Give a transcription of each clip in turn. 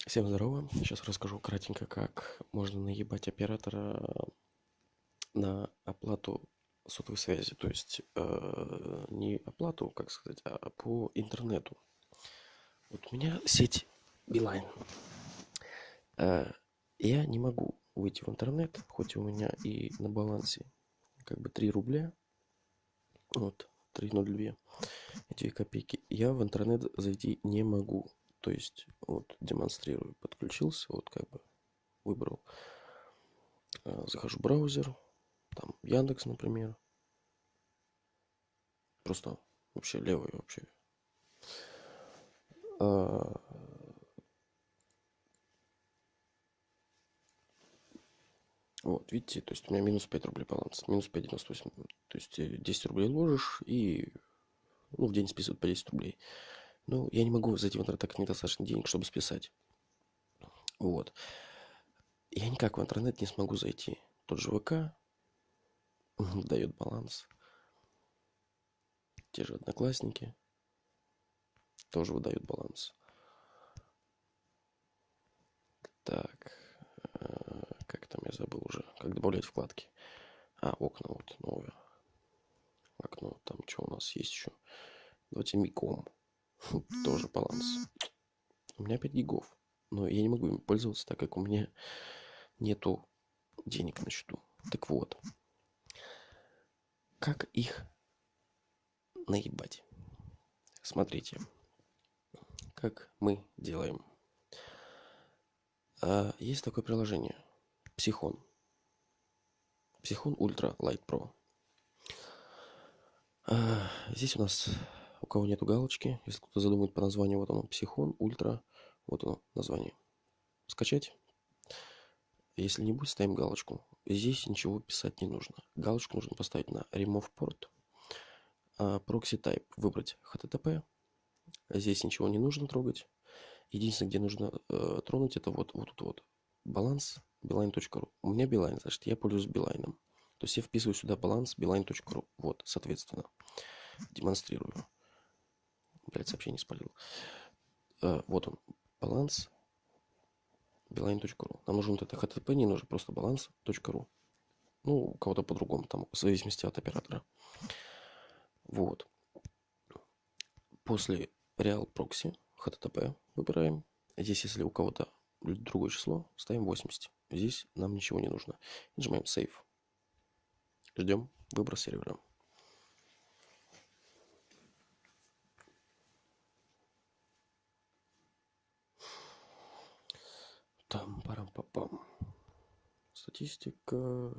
Всем здорово. Сейчас расскажу кратенько, как можно наебать оператора на оплату сотовой связи. То есть не оплату, как сказать, а по интернету. Вот у меня сеть Билайн. Я не могу выйти в интернет, хоть у меня и на балансе как бы 3 рубля, вот, 3,02 и 2 копейки. Я в интернет зайти не могу. То есть, вот, демонстрирую. Подключился, вот как бы выбрал. Захожу в браузер, там Яндекс, например. Просто вообще левый вообще. А, Вот, видите, то есть у меня минус 5 рублей баланс, минус 5,98. То есть 10 рублей ложишь и в день списывают по 10 рублей. Но я не могу зайти в интернет, так как недостаточно денег, чтобы списать. Вот. Я никак в интернет не смогу зайти. Тот же ВК дает баланс. Те же Одноклассники тоже выдают баланс. Так, как там я забыл уже, как добавлять вкладки. Окна, вот новое окно. Там что у нас есть еще? Давайте Миком. Тоже баланс. У меня 5 гигов. Но я не могу им пользоваться, так как у меня нету денег на счету. Так вот, как их наебать? Смотрите, как мы делаем. Есть такое приложение. Психон. Психон Ультра Лайт Про. Здесь у нас, у кого нету галочки, если кто-то задумает по названию, вот оно, Психон Ультра, вот оно, название. Скачать. Если не будет, ставим галочку. Здесь ничего писать не нужно. Галочку нужно поставить на Remove Port. Proxy Type выбрать HTTP. Здесь ничего не нужно трогать. Единственное, где нужно тронуть, это вот тут вот. Баланс beeline.ru. У меня Beeline, значит, я пользуюсь Beeline. То есть я вписываю сюда баланс beeline.ru. Вот, соответственно. Демонстрирую. Блять, сообщение спалил. Вот он. Баланс beeline.ru. Нам нужен вот это HTTP, не нужно просто баланс.ru. У кого-то по-другому, там, в зависимости от оператора. Вот. После Real Proxy HTTP выбираем. Здесь, если у кого-то другое число, ставим 80. Здесь нам ничего не нужно. Нажимаем Save. Ждем выбор сервера. Там парам-папам. Статистика.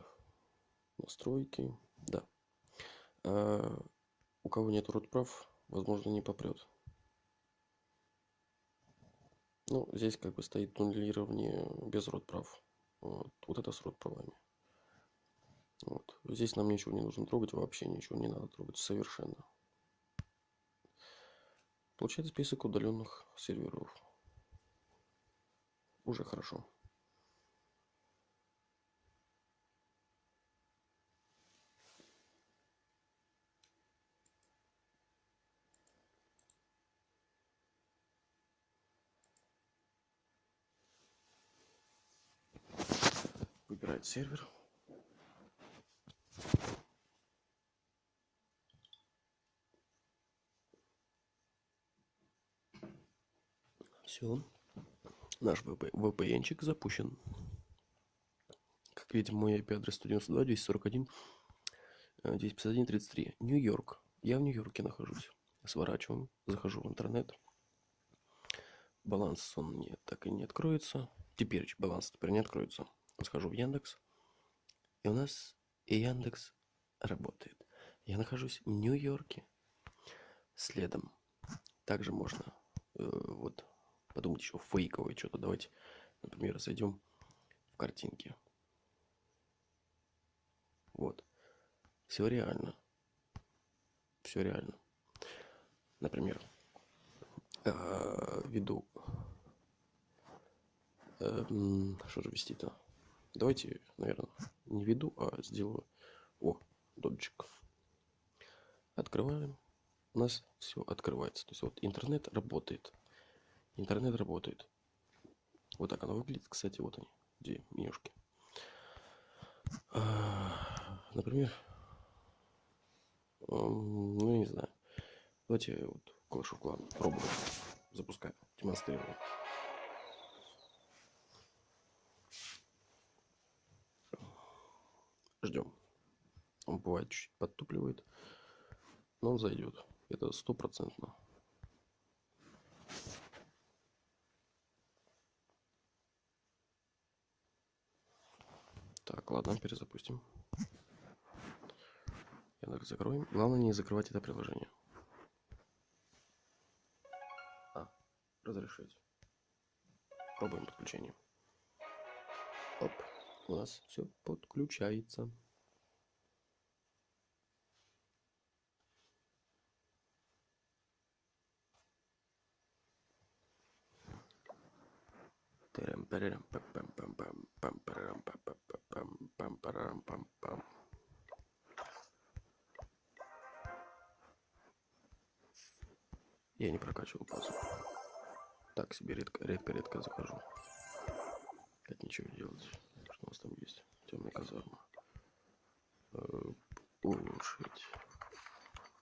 Настройки. Да. У кого нет род прав, возможно, не попрет. Здесь как бы стоит нулирование без род прав. Вот это с род правами. Вот. Здесь нам ничего не нужно трогать, вообще ничего не надо трогать, совершенно. Получается список удаленных серверов. Уже хорошо. Выбирает сервер. Все. Наш VPN-чик запущен. Как видим, мой IP-адрес 192 241 251 33. Нью-Йорк. Я в Нью-Йорке нахожусь. Сворачиваем. Захожу в интернет. Баланс он мне так и не откроется. Теперь баланс не откроется. Схожу в Яндекс. И у нас Яндекс работает. Я нахожусь в Нью-Йорке. Следом. Также можно вот подумать еще фейковое что-то. Давайте, например, зайдем в картинки. Вот. Все реально. Все реально. Например, введу... что же ввести-то? Давайте, наверное, не введу, а сделаю... доджик. Открываем. У нас все открывается. То есть вот интернет работает. Интернет работает. Вот так оно выглядит. Кстати, вот они, где менюшки. Например, ну, не знаю. Давайте вот Clash of Clans пробую. Запускаю, демонстрирую. Ждем. Он бывает чуть подтупливает, но он зайдет. Это 100%. Так, ладно, перезапустим. Яндекс закроем. Главное не закрывать это приложение. Разрешить. Пробуем подключение. Оп, у нас все подключается. Я не прокачивал базу. Так себе редко захожу. Как ничего не делать. Что у нас там есть? Темная казарма. Улучшить.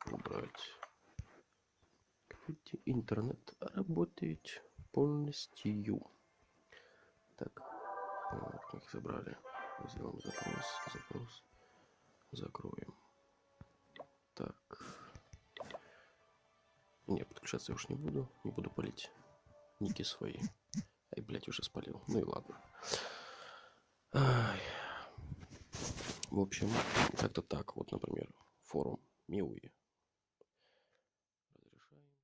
Убрать. Интернет работает полностью. Так. Как их забрали. Сделаем запрос. Закроем. Так. Не, подключаться я уж не буду. Не буду палить ники свои. Ай, блядь, уже спалил. Ну и ладно. Ай. В общем, как-то так. Вот, например, форум Миуи.